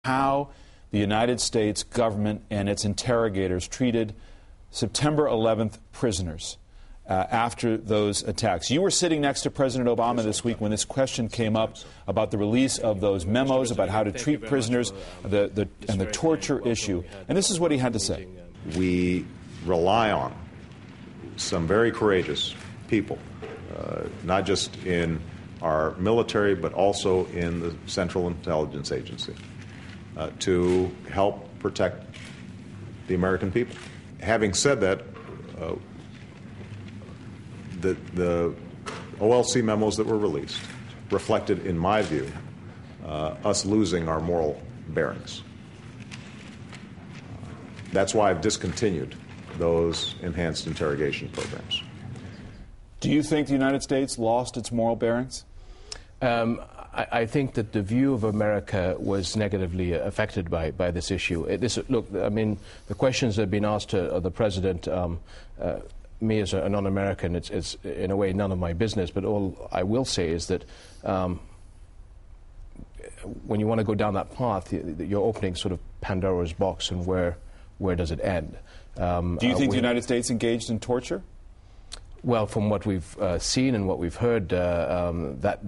how the United States government and its interrogators treated September 11th prisoners after those attacks. You were sitting next to President Obama this week when this question came up about the release of those memos about how to treat prisoners and the torture issue. And this is what he had to say. We rely on some very courageous people, not just in our military, but also in the Central Intelligence Agency, to help protect the American people. Having said that, the OLC memos that were released reflected, in my view, us losing our moral bearings. That's why I've discontinued those enhanced interrogation programs. Do you think the United States lost its moral bearings? I think that the view of America was negatively affected by this issue. Look, I mean, the questions that have been asked to the President, me as a non-American, it's in a way none of my business, but all I will say is that when you want to go down that path, you're opening sort of Pandora's box, and where does it end? Do you think the United States engaged in torture? Well, from what we've seen and what we've heard, that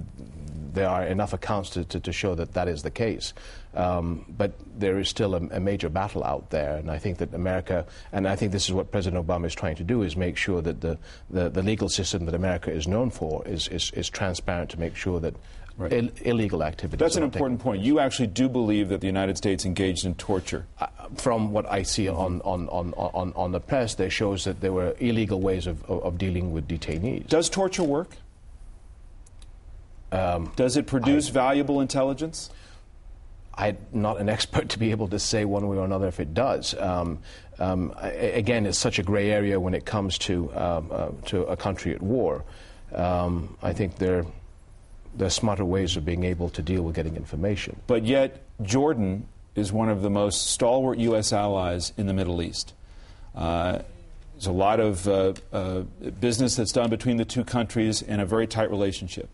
there are enough accounts to show that that is the case. But there is still a major battle out there, and I think that America, and I think this is what President Obama is trying to do, is make sure that the legal system that America is known for is transparent, to make sure that illegal activities. That's an important point. You actually do believe that the United States engaged in torture? From what I see on the press, there shows that there were illegal ways of dealing with detainees. Does torture work? Does it produce valuable intelligence? I'm not an expert to be able to say one way or another if it does. Again, it's such a gray area when it comes to a country at war. I think there are smarter ways of being able to deal with getting information. But yet, Jordan is one of the most stalwart U.S. allies in the Middle East. There's a lot of business that's done between the two countries and a very tight relationship.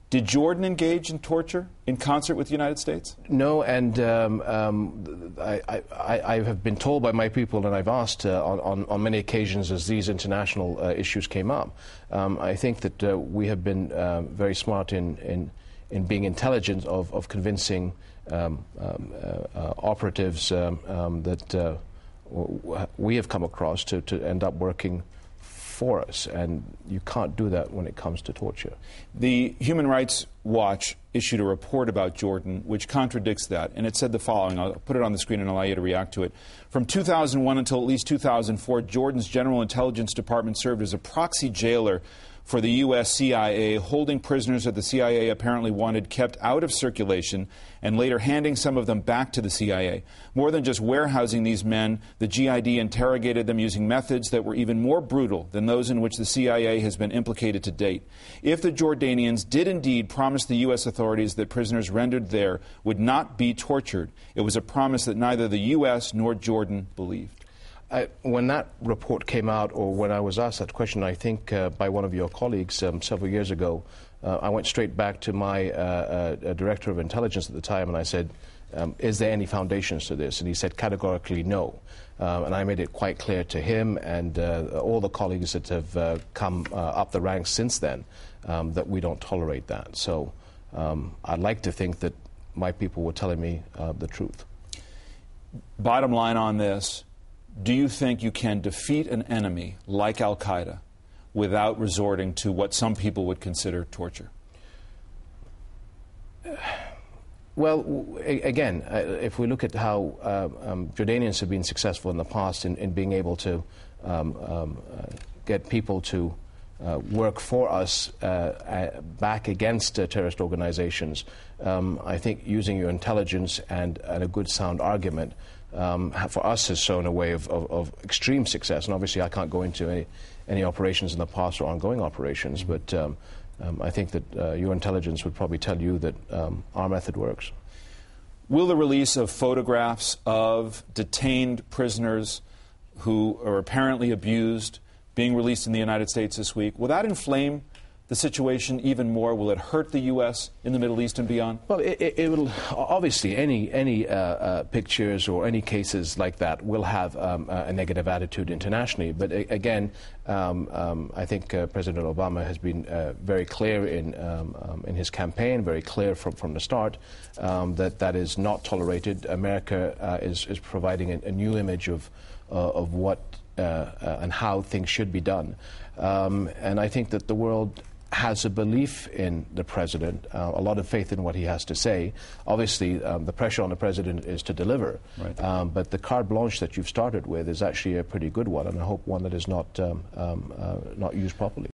Did Jordan engage in torture in concert with the United States? No, and I have been told by my people, and I've asked on many occasions as these international issues came up. I think that we have been very smart in being intelligent of convincing operatives that we have come across to end up working for us, and you can't do that when it comes to torture. The Human Rights Watch issued a report about Jordan which contradicts that, and it said the following. I'll put it on the screen and allow you to react to it. From 2001 until at least 2004, Jordan's General Intelligence Department served as a proxy jailer for the U.S. CIA, holding prisoners that the CIA apparently wanted kept out of circulation and later handing some of them back to the CIA. More than just warehousing these men, the GID interrogated them using methods that were even more brutal than those in which the CIA has been implicated to date. If the Jordanians did indeed promise the U.S. authorities that prisoners rendered there would not be tortured, it was a promise that neither the U.S. nor Jordan believed. When that report came out, or when I was asked that question, I think by one of your colleagues several years ago, I went straight back to my director of intelligence at the time, and I said, is there any foundations to this? And he said categorically no. And I made it quite clear to him and all the colleagues that have come up the ranks since then that we don't tolerate that. So I'd like to think that my people were telling me the truth. Bottom line on this, do you think you can defeat an enemy like al-Qaeda without resorting to what some people would consider torture? Well, again, if we look at how Jordanians have been successful in the past in being able to get people to work for us back against terrorist organizations, I think using your intelligence and a good sound argument for us has shown a way of extreme success. And obviously I can't go into any operations in the past or ongoing operations, but I think that your intelligence would probably tell you that our method works. Will the release of photographs of detained prisoners who are apparently abused being released in the United States this week, will that inflame the situation even more? Will it hurt the U.S. in the Middle East and beyond? Well, it will. Obviously, any pictures or any cases like that will have a negative attitude internationally. But again, I think President Obama has been very clear in his campaign, very clear from the start, that is not tolerated. America is providing a new image of what and how things should be done. And I think that the world has a belief in the president, a lot of faith in what he has to say. Obviously, the pressure on the president is to deliver. Right. But the carte blanche that you've started with is actually a pretty good one, and I hope one that is not used properly.